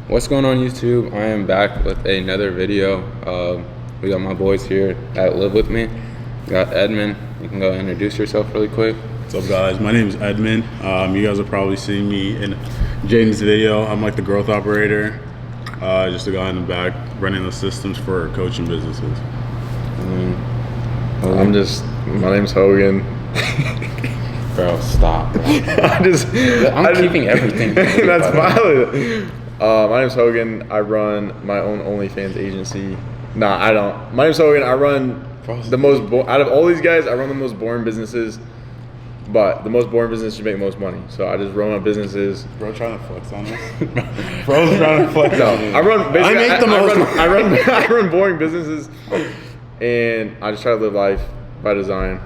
What's going on, YouTube? I am back with another video. We got my boys here that live with me. We got Edmund. You can go introduce yourself really quick. What's up, guys? My name is Edmund. You guys will probably see me in Jaden's video. I'm like the growth operator, just a guy in the back running the systems for coaching businesses. My name's Hogan. Bro, stop. Bro. I'm keeping everything. That's violent. My name's Hogan. I run my own OnlyFans agency. Nah, I don't. My name's Hogan. I run the most out of all these guys. I run the most boring businesses, but the most boring business should make the most money. So I just run my businesses. Bro, trying to flex on us. Bro's trying to flex on us. I run. Basically, I make the most. I run boring businesses, and I just try to live life by design,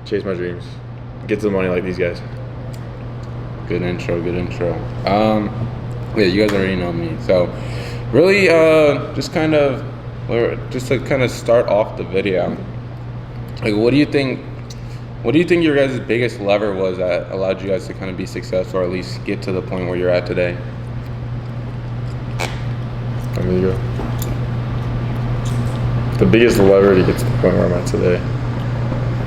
chase my dreams, get to the money like these guys. Good intro. Yeah, you guys already know me. So, really, just to kind of start off the video, like, what do you think your guys' biggest lever was that allowed you guys to kind of be successful, or at least get to the point where you're at today? There you go. The biggest lever to get to the point where I'm at today,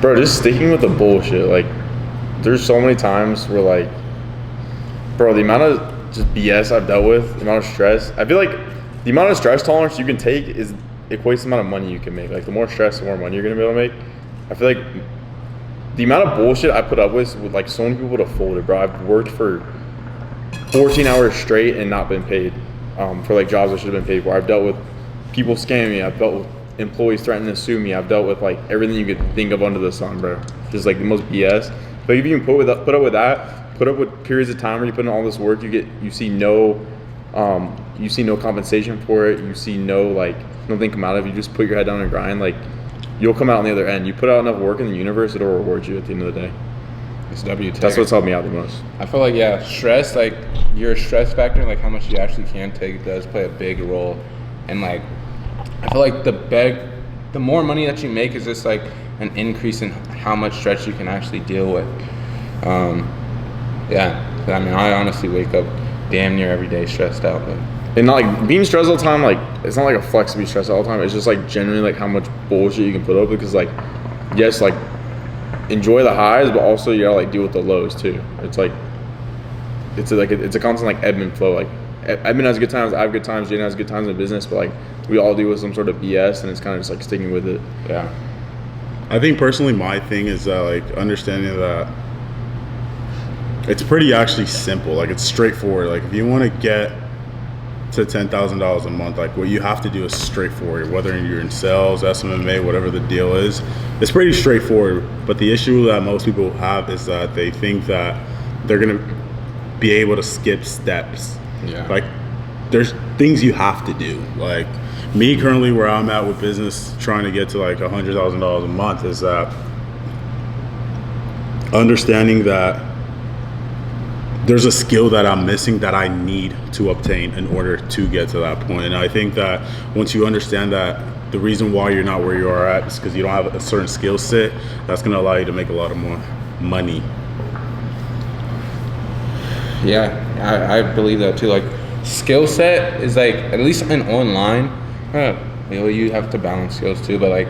bro, just sticking with the bullshit. Like, there's so many times where, like, bro, the amount of just BS I've dealt with, the amount of stress, I feel like the amount of stress tolerance you can take equates to the amount of money you can make. Like, the more stress, the more money you're gonna be able to make. I feel like the amount of bullshit I put up with like so many people to fold it, bro. I've worked for 14 hours straight and not been paid for like jobs I should have been paid for. I've dealt with people scamming me. I've dealt with employees threatening to sue me. I've dealt with like everything you could think of under the sun, bro. Just like the most BS. But if you can put up with that, put up with periods of time where you put in all this work, you see no compensation for it. You see nothing come out of it. You just put your head down and grind. Like, you'll come out on the other end. You put out enough work in the universe, it'll reward you at the end of the day. It's WT. That's what's helped me out the most. I feel like, yeah, stress, like your stress factor, like how much you actually can take, does play a big role. And like, I feel like the more money that you make is just like an increase in how much stress you can actually deal with. Yeah, I mean, I honestly wake up damn near every day stressed out. But. And not like being stressed all the time, like, it's not like a flex to be stressed all the time. It's just like genuinely like how much bullshit you can put up, because like, yes, like, enjoy the highs, but also you gotta like deal with the lows too. It's like it's a constant like ebb and flow. Like, Edmund has good times, I have good times, Jaden has good times in business, but like we all deal with some sort of BS, and it's kind of just like sticking with it. Yeah. I think personally my thing is that like understanding that it's pretty actually simple. Like, it's straightforward. Like, if you want to get to $10,000 a month, like, what you have to do is straightforward. Whether you're in sales, SMMA, whatever the deal is, it's pretty straightforward. But the issue that most people have is that they think that they're gonna be able to skip steps. Yeah. Like, there's things you have to do. Like, me currently where I'm at with business, trying to get to like $100,000 a month, is that understanding that there's a skill that I'm missing that I need to obtain in order to get to that point. And I think that once you understand that the reason why you're not where you are at is because you don't have a certain skill set, that's going to allow you to make a lot of more money. Yeah, I believe that too. Like, skill set is like, at least in online, you have to balance skills too, but like,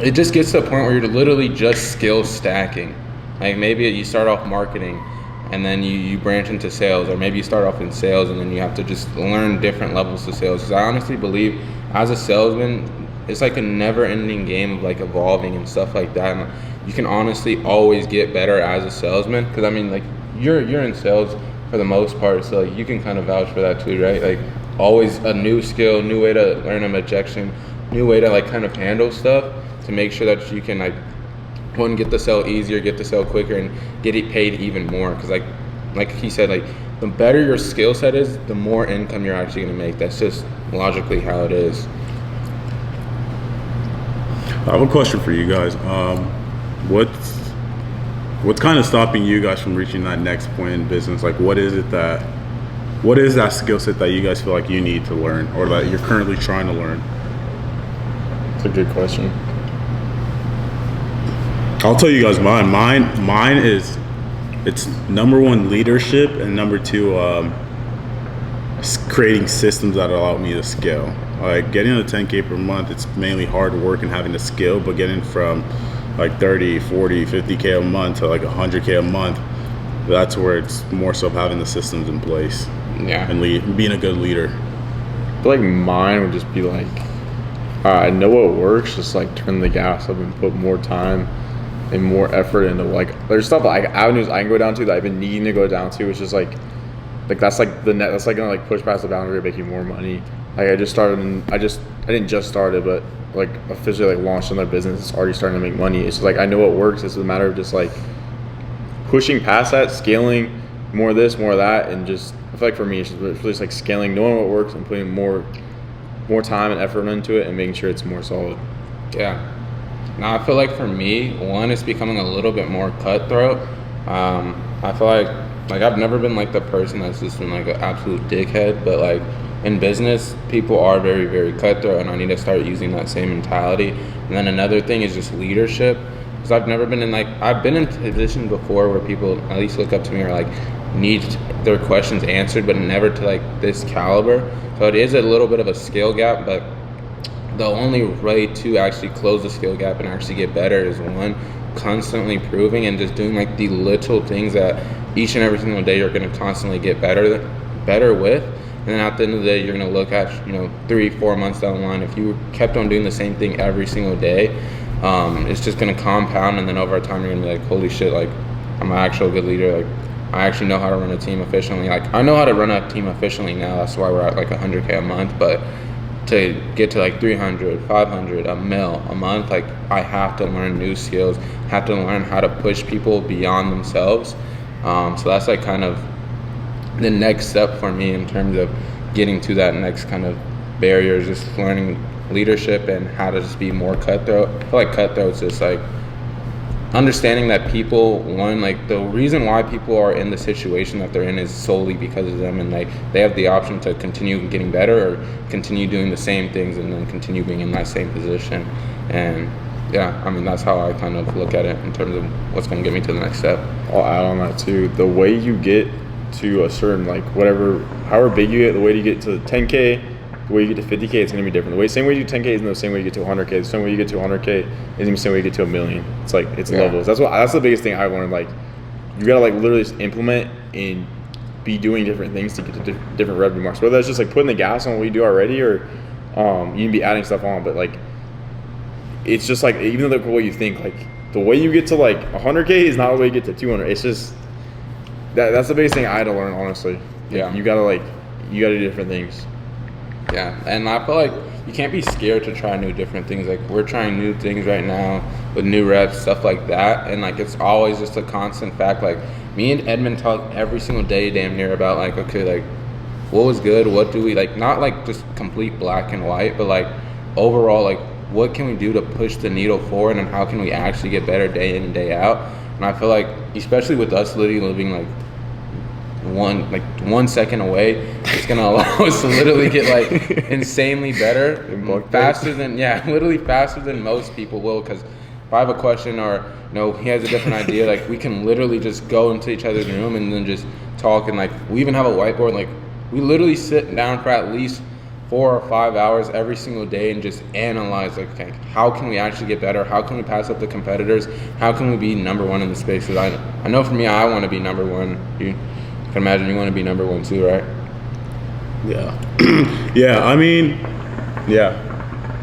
it just gets to a point where you're literally just skill stacking. Like, maybe you start off marketing, and then you branch into sales, or maybe you start off in sales and then you have to just learn different levels of sales. Because I honestly believe as a salesman, it's like a never-ending game of like evolving and stuff like that. And you can honestly always get better as a salesman. Because I mean, like, you're in sales for the most part, so like, you can kind of vouch for that too, right? Like, always a new skill, new way to learn an objection, new way to like kind of handle stuff to make sure that you can like, one, get the sale easier, get the sale quicker, and get it paid even more. Because like he said, like, the better your skill set is, the more income you're actually going to make. That's just logically how it is. I have a question for you guys. What's kind of stopping you guys from reaching that next point in business? Like, what is that skill set that you guys feel like you need to learn, or that you're currently trying to learn? It's a good question. I'll tell you guys mine. Mine is, it's number one, leadership, and number two, creating systems that allow me to scale. Like getting to 10K per month, it's mainly hard work and having the skill, but getting from like 30, 40, 50K a month to like 100K a month, that's where it's more so having the systems in place Yeah. and being a good leader. I feel like mine would just be like, I know what works, just like turn the gas up and put more time and more effort into like, there's stuff like avenues I can go down to that I've been needing to go down to, which is like that's like the net, that's like gonna like push past the boundary of making more money. Like I just started and I didn't just start it, but like officially like launched another business. It's already starting to make money. It's just like I know what works. It's a matter of just like pushing past that, scaling more of this, more of that, and just I feel like for me it's really just like scaling, knowing what works and putting more time and effort into it and making sure it's more solid. Yeah. Now I feel like for me, one is becoming a little bit more cutthroat. I feel like I've never been like the person that's just been like an absolute dickhead, but like in business, people are very, very cutthroat, and I need to start using that same mentality. And then another thing is just leadership, because I've never been in I've been in positions before where people at least look up to me or like need their questions answered, but never to like this caliber. So it is a little bit of a skill gap, but the only way to actually close the skill gap and actually get better is one, constantly proving and just doing like the little things that each and every single day you're going to constantly get better with. And then at the end of the day, you're going to look at 3-4 months down the line, if you kept on doing the same thing every single day, it's just going to compound, and then over time you're going to be like, holy shit, like I'm an actual good leader. Like I actually know how to run a team efficiently. Like I know how to run a team efficiently now. That's why we're at like 100K a month. But to get to like 300, 500, a mil a month, like I have to learn new skills, have to learn how to push people beyond themselves. So that's like kind of the next step for me in terms of getting to that next kind of barrier, is just learning leadership and how to just be more cutthroat. I feel like cutthroat's just like understanding that people, one, like the reason why people are in the situation that they're in is solely because of them, and like they have the option to continue getting better or continue doing the same things and then continue being in that same position. And yeah, I mean that's how I kind of look at it in terms of what's going to get me to the next step. I'll add on that too. The way you get to a certain like whatever, however big you get, the way you get to 10K, the way you get to 50K, it's gonna be different. The same way you get to 10K isn't the same way you get to 100K. The same way you get to 100K isn't the same way you get to 1 million. It's like it's levels. That's the biggest thing I learned. Like you gotta like literally just implement and be doing different things to get to different revenue marks. Whether that's just like putting the gas on what you do already, or you can be adding stuff on. But like it's just like even though the way you think, like the way you get to like 100K is not the way you get to 200. It's just that's the biggest thing I had to learn, honestly. Yeah. You gotta do different things. Yeah, and I feel like you can't be scared to try new different things. Like we're trying new things right now with new reps, stuff like that, and like it's always just a constant fact. Like me and Edmund talk every single day damn near about like, okay, like what was good, what do we like, not like just complete black and white, but like overall, like what can we do to push the needle forward, and how can we actually get better day in and day out. And I feel like especially with us literally living like 1 second away, it's gonna allow us to literally get like insanely better faster than literally faster than most people will. Because if I have a question or he has a different idea, like we can literally just go into each other's room and then just talk. And like we even have a whiteboard, like we literally sit down for at least 4 or 5 hours every single day and just analyze like, okay, how can we actually get better? How can we pass up the competitors? How can we be number one in the space? Because I know for me, I want to be number one. You can imagine you want to be number one too, right? Yeah. Yeah, I mean, yeah.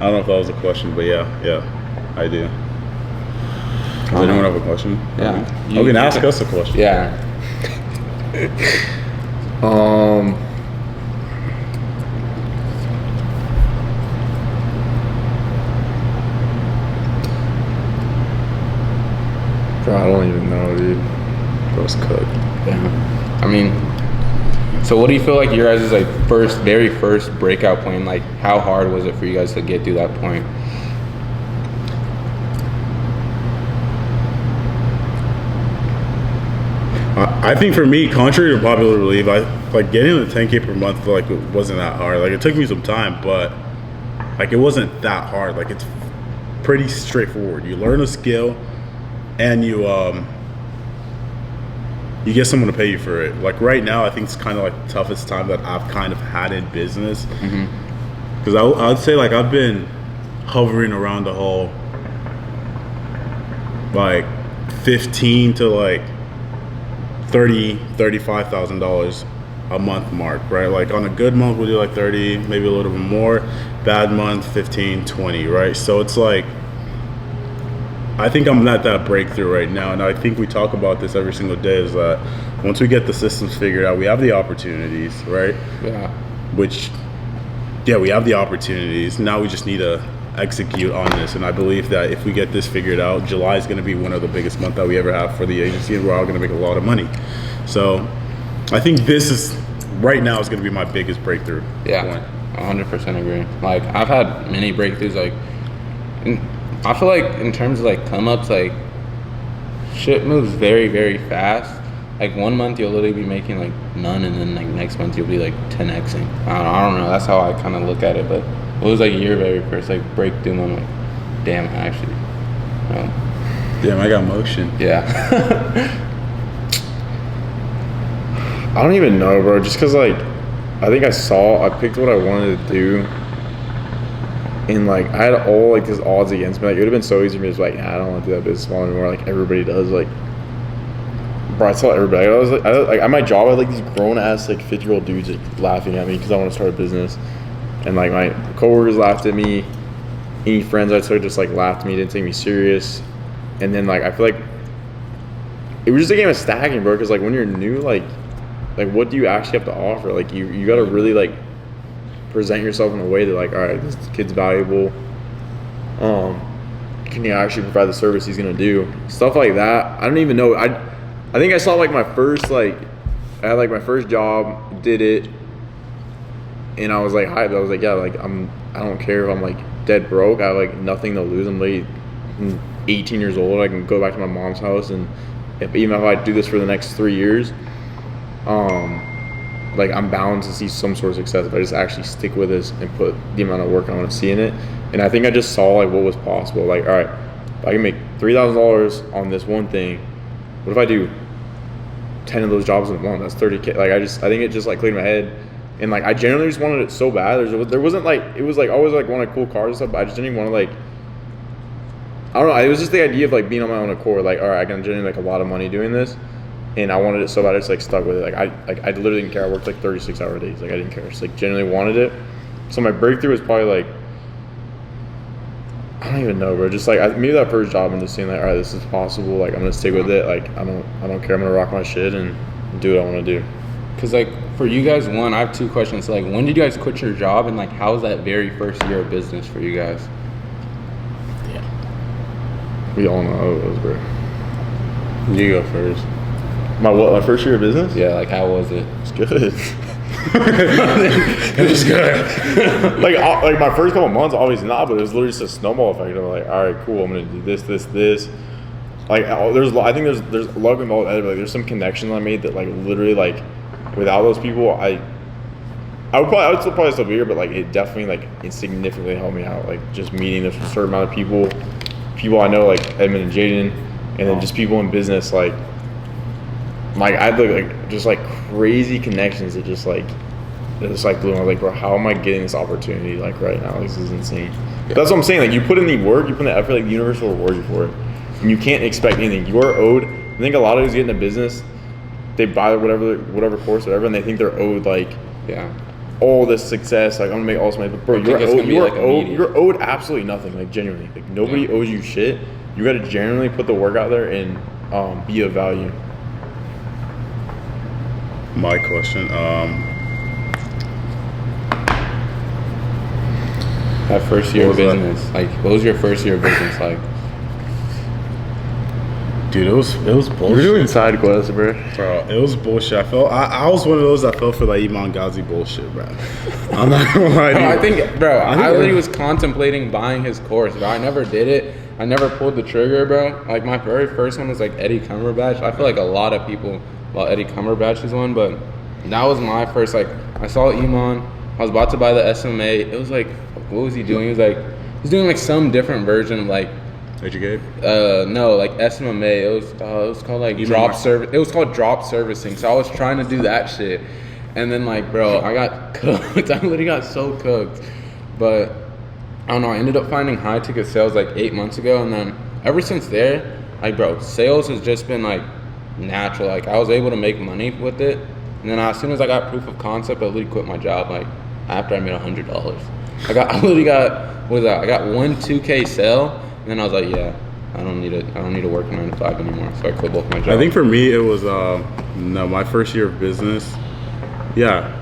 I don't know if that was a question, but yeah, I do. Does anyone have a question? Yeah. You can ask us a question. Yeah. Bro, I don't even know, dude. That was cooked. Yeah. I mean, so what do you feel like your guys' like very first breakout point? Like, how hard was it for you guys to get through that point? I think for me, contrary to popular belief, I like getting to 10K per month. Like it wasn't that hard. Like it took me some time, but like it wasn't that hard. Like it's pretty straightforward. You learn a skill, and you you get someone to pay you for it. Like right now, I think it's kind of like the toughest time that I've kind of had in business. Because I would say like I've been hovering around the whole like 15 to like $35,000 a month mark, right? Like on a good month we'll do like 30, maybe a little bit more. Bad month 15, 20, right? So it's like I think I'm at that breakthrough right now, and I think we talk about this every single day, is that once we get the systems figured out, we have the opportunities, right? Yeah. We have the opportunities. Now we just need to execute on this, and I believe that if we get this figured out, July is going to be one of the biggest months that we ever have for the agency, and we're all going to make a lot of money. So I think this is right now is going to be my biggest breakthrough Yeah, point. 100% agree. Like I've had many breakthroughs. Like, I feel like in terms of like come ups, like shit moves very, very fast. Like 1 month you'll literally be making like none, and then like next month you'll be like 10xing. I don't know. That's how I kind of look at it. But it was like your very first like breakthrough moment. Like, damn, actually. Damn, I got motion. Yeah. I don't even know, bro. Just because, like, I think I picked what I wanted to do. And, like, I had all, like, these odds against me. Like, it would have been so easy for me to just, like, I don't want to do that business model anymore. Like, everybody does. Like, bro, I tell everybody. I was, like, at my job, I had, like, these grown-ass, like, 50-year-old dudes, like, laughing at me because I want to start a business. And, like, my coworkers laughed at me. Any friends I took just, like, laughed at me, didn't take me serious. And then, like, I feel like it was just a game of stacking, bro. Because, like, when you're new, like, what do you actually have to offer? Like, you got to really, like, present yourself in a way that, like, all right, this kid's valuable. Can you actually provide the service he's going to do? Stuff like that. I don't even know. I think I saw, like, my first, like, I had, like, my first job, did it. And I was, like, hyped. I was, like, yeah, like, I don't care if I'm, like, dead broke. I have, like, nothing to lose. I'm, like, 18 years old. I can go back to my mom's house, and even if I do this for the next 3 years, like, I'm bound to see some sort of success if I just actually stick with this and put the amount of work I want to see in it. And I think I just saw, like, what was possible. Like, all right, if I can make $3,000 on this one thing, what if I do 10 of those jobs in a month? That's 30K. Like, I think it just, like, cleared my head. And, like, I generally just wanted it so bad. There wasn't, like, it was, like, always, like, wanted cool cars and stuff, but I just didn't even want to, like, I don't know. It was just the idea of, like, being on my own accord. Like, all right, I can generate, like, a lot of money doing this. And I wanted it so bad, I just, like, stuck with it. Like, I literally didn't care. I worked, like, 36-hour days. Like, I didn't care. I just, like, genuinely wanted it. So my breakthrough was probably, like, I don't even know, bro. Just, like, maybe that first job and just seeing, like, all right, this is possible. Like, I'm going to stick with it. Like, I don't care. I'm going to rock my shit and do what I want to do. Because, like, for you guys, one, I have two questions. So, like, when did you guys quit your job, and, like, how was that very first year of business for you guys? We all know how it was, bro. You go first. My first year of business? Yeah, like, how was it? It's good. It was good. like my first couple months, obviously not, but it was literally just a snowball effect. I'm like, all right, cool. I'm gonna do this. Like, I think there's luck involved. Like, there's some connections I made that, like, literally, like, without those people, I would probably still be here, but, like, it definitely, like, it significantly helped me out. Like, just meeting a certain amount of people I know, like Edmund and Jaden, and then just people in business, like I had, like, just, like, crazy connections that just, like, blew my, like, bro, how am I getting this opportunity, like, right now? This is insane. Yeah. That's what I'm saying. Like, you put in the work, you put in the effort, like, the universe will reward you for it. And you can't expect anything. You are owed. I think a lot of those get into business, they buy whatever course, whatever, and they think they're owed, like, all this success. Like, I'm gonna make all this money, but, bro, you're owed absolutely nothing. Like, genuinely, like, nobody owes you shit. You got to genuinely put the work out there and be of value. My question. That first year of business. Like, what was your first year of business like? Dude, it was bullshit. We're doing side quests, bro. Bro, it was bullshit. I was one of those that fell for that Iman Ghazi bullshit, bro. I'm not gonna lie to you. I literally was contemplating buying his course, but I never did it. I never pulled the trigger, bro. Like, my very first one was, like, Eddie Cumberbatch. I feel like a lot of people thought Eddie Cumberbatch was one, but that was my first, like, I saw Iman. I was about to buy the SMA. It was like, what was he doing? He was doing, like, some different version of, like, Educate. No, like SMMA. It was called like drop service. It was called drop servicing. So I was trying to do that shit, and then like, bro, I got cooked. I literally got so cooked. But I don't know. I ended up finding high ticket sales like 8 months ago, and then ever since there, like, bro, sales has just been like natural. Like, I was able to make money with it, and then as soon as I got proof of concept, I literally quit my job. Like after I made $100, I literally got what was that? I got one 2K sale. And then I was like, yeah, I don't need to work 9 to 5 anymore. So I quit both my jobs. I think for me it was my first year of business. Yeah.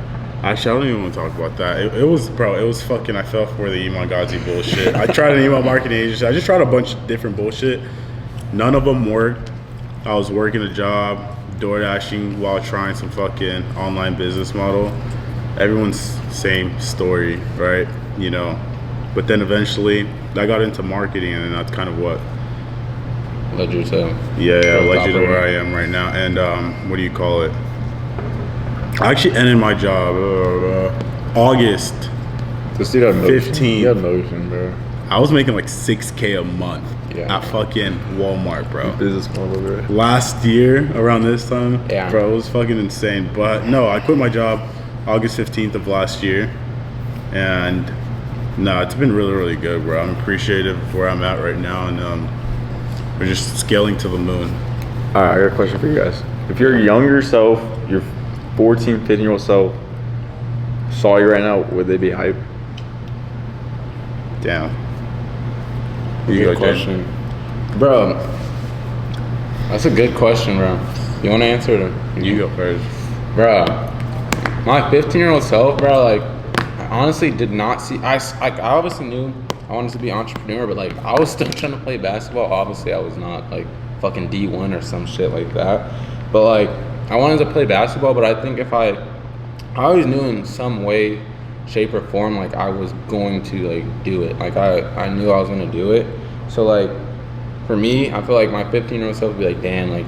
Actually, I don't even want to talk about that. It was fucking, I fell for the email Gazi bullshit. I tried an email marketing agency. I just tried a bunch of different bullshit. None of them worked. I was working a job, door dashing while trying some fucking online business model. Everyone's same story, right? You know. But then eventually I got into marketing, and that's kind of what led you to led you to where I am right now. And what do you call it? I actually ended my job August This dude had motion. 15th. He had motion, bro. I was making like $6K a month Yeah. at fucking Walmart, bro. Business model, bro. Last year around this time, Yeah. bro, it was fucking insane. But no, I quit my job August 15th of last year, and no, it's been really, really good, bro. I'm appreciative of where I'm at right now, and we're just scaling to the moon. All right, I got a question for you guys. If your younger self, your 14, 15-year-old self, saw you right now, would they be hyped? Damn. Good Jay. question, bro. That's a good question, bro. You want to answer it? You go first. Bro, my 15-year-old self, bro, like, I honestly did not see. I obviously knew I wanted to be an entrepreneur, but like, I was still trying to play basketball. Obviously, I was not like fucking D1 or some shit like that. But like, I wanted to play basketball. But I think if I always knew in some way, shape, or form, like I was going to like do it. Like I knew I was gonna do it. So like, for me, I feel like my 15-year-old self would be like, damn, like,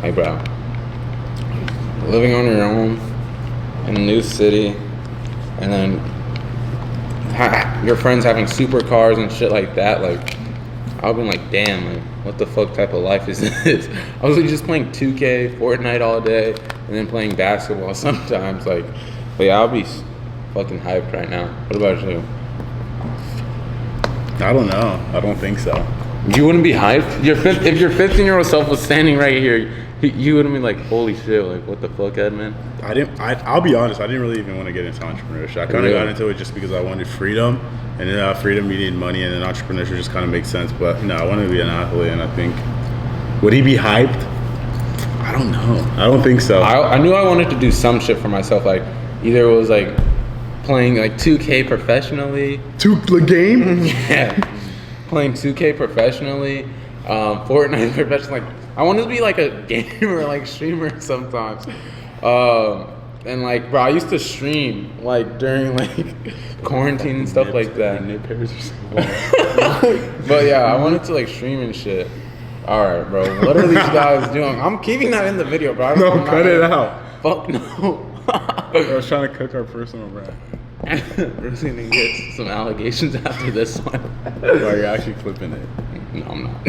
hey, bro, living on your own in a new city. And then your friends having supercars and shit like that, like, I've been like, damn, like, what the fuck type of life is this? I was like just playing 2K, Fortnite all day, and then playing basketball sometimes, like, but yeah, I'll be fucking hyped right now. What about you? I don't know. I don't think so. You wouldn't be hyped? If your 15-year-old self was standing right here, you wouldn't be like, holy shit, like, what the fuck, Edmund? I'll be honest, I didn't really even want to get into entrepreneurship. I kind of got into it just because I wanted freedom, and then freedom, you need money, and then entrepreneurship just kind of makes sense. But no, I wanted to be an athlete, and I think, would he be hyped? I don't know. I don't think so. I knew I wanted to do some shit for myself, like, either it was like playing like 2K professionally. The game? Yeah. Playing 2K professionally, Fortnite professionally. Like, I wanted to be like a gamer, like streamer sometimes. And like, bro, I used to stream like during like quarantine and stuff like that. But yeah, I wanted to like stream and shit. All right, bro. What are these guys doing? I'm keeping that in the video, bro. No, cut it out. Fuck no. I was trying to cook our personal brand. We're just gonna get some allegations after this one. Are you actually clipping it? No, I'm not.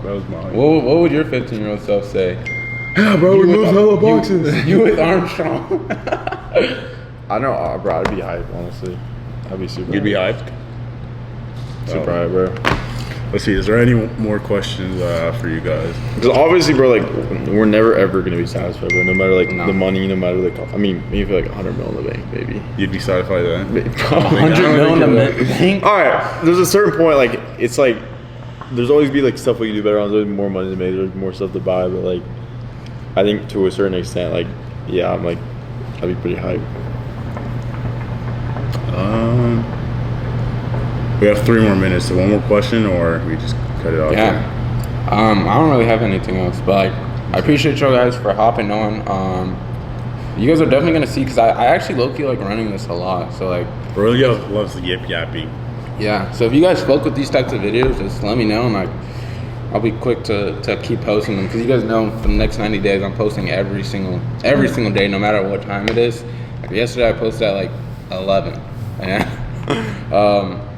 That was my What would your 15-year-old self say? Yeah, bro, we moved hella boxes. You with Armstrong. I know, bro. I'd be hyped, honestly. I'd be super. You'd be hyped? super hyped, bro. Let's see, is there any more questions for you guys? Because obviously, bro, like, we're never ever gonna be satisfied, bro. No matter like No. the money, no matter the cost. I mean, maybe like 100 mil in the bank, maybe. You'd be satisfied then? 100 mil in the bank. All right, there's a certain point, like, it's like there's always be like stuff we can do better on. There's always more money to make. There's more stuff to buy, but like, I think to a certain extent, like, yeah, I'm like, I'd be pretty hyped. We have 3 more minutes, so one more question, or we just cut it off? Yeah. I don't really have anything else, but like, I appreciate you guys for hopping on. You guys are definitely gonna see, because I actually low-key like running this a lot. So like, Aurelio loves the yip yapping. yeah. So if you guys spoke with these types of videos, just let me know, and like, I'll be quick to keep posting them, because you guys know for the next 90 days I'm posting every single day, no matter what time it is. Like yesterday I posted at like 11. Yeah.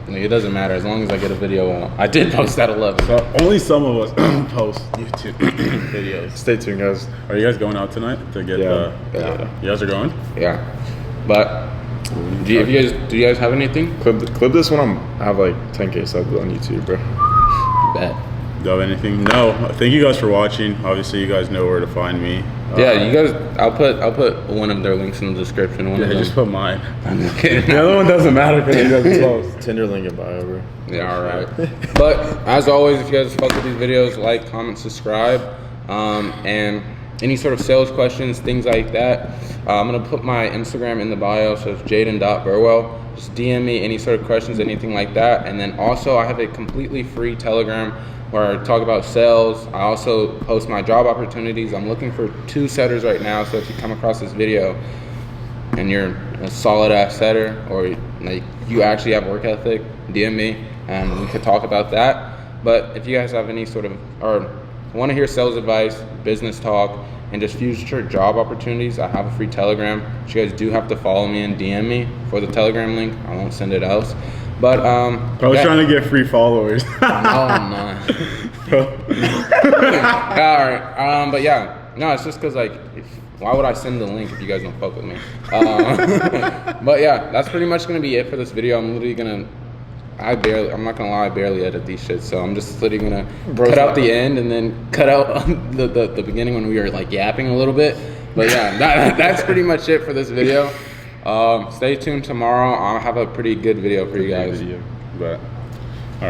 Like, it doesn't matter as long as I get a video out. I did post at 11. So only some of us post YouTube videos. Stay tuned, guys. Are you guys going out tonight to get Yeah. Yeah. You guys are going? Yeah, but do you guys have anything? Clip this when I have like 10K subs on YouTube, bro. Bet. Do you have anything? No. Thank you guys for watching. Obviously, you guys know where to find me. Yeah, you guys. I'll put one of their links in the description. One Yeah, of them. just put mine. I'm not kidding. The other one doesn't matter because it doesn't close. Tinder link in bio, bro. Yeah, all right. But as always, if you guys fuck with these videos, like, comment, subscribe, and any sort of sales questions, things like that. I'm gonna put my Instagram in the bio, so it's Jaden.Burwell. Just DM me any sort of questions, anything like that. And then also, I have a completely free Telegram where I talk about sales. I also post my job opportunities. I'm looking for 2 setters right now, so if you come across this video and you're a solid ass setter, or like you actually have work ethic, DM me and we could talk about that. But if you guys have any sort of, or want to hear sales advice, business talk, and just future job opportunities, I have a free Telegram. But you guys do have to follow me and DM me for the Telegram link. I won't send it else. But I was yeah. trying to get free followers. No, I'm not. All right. But yeah, no, it's just because like, why would I send the link if you guys don't fuck with me? But yeah, that's pretty much gonna be it for this video. I'm literally gonna, I'm not gonna lie, I barely edit these shit, so I'm just literally gonna cut out the end and then cut out the beginning when we were like yapping a little bit. But yeah, that's pretty much it for this video. Stay tuned tomorrow. I'll have a pretty good video for you guys. But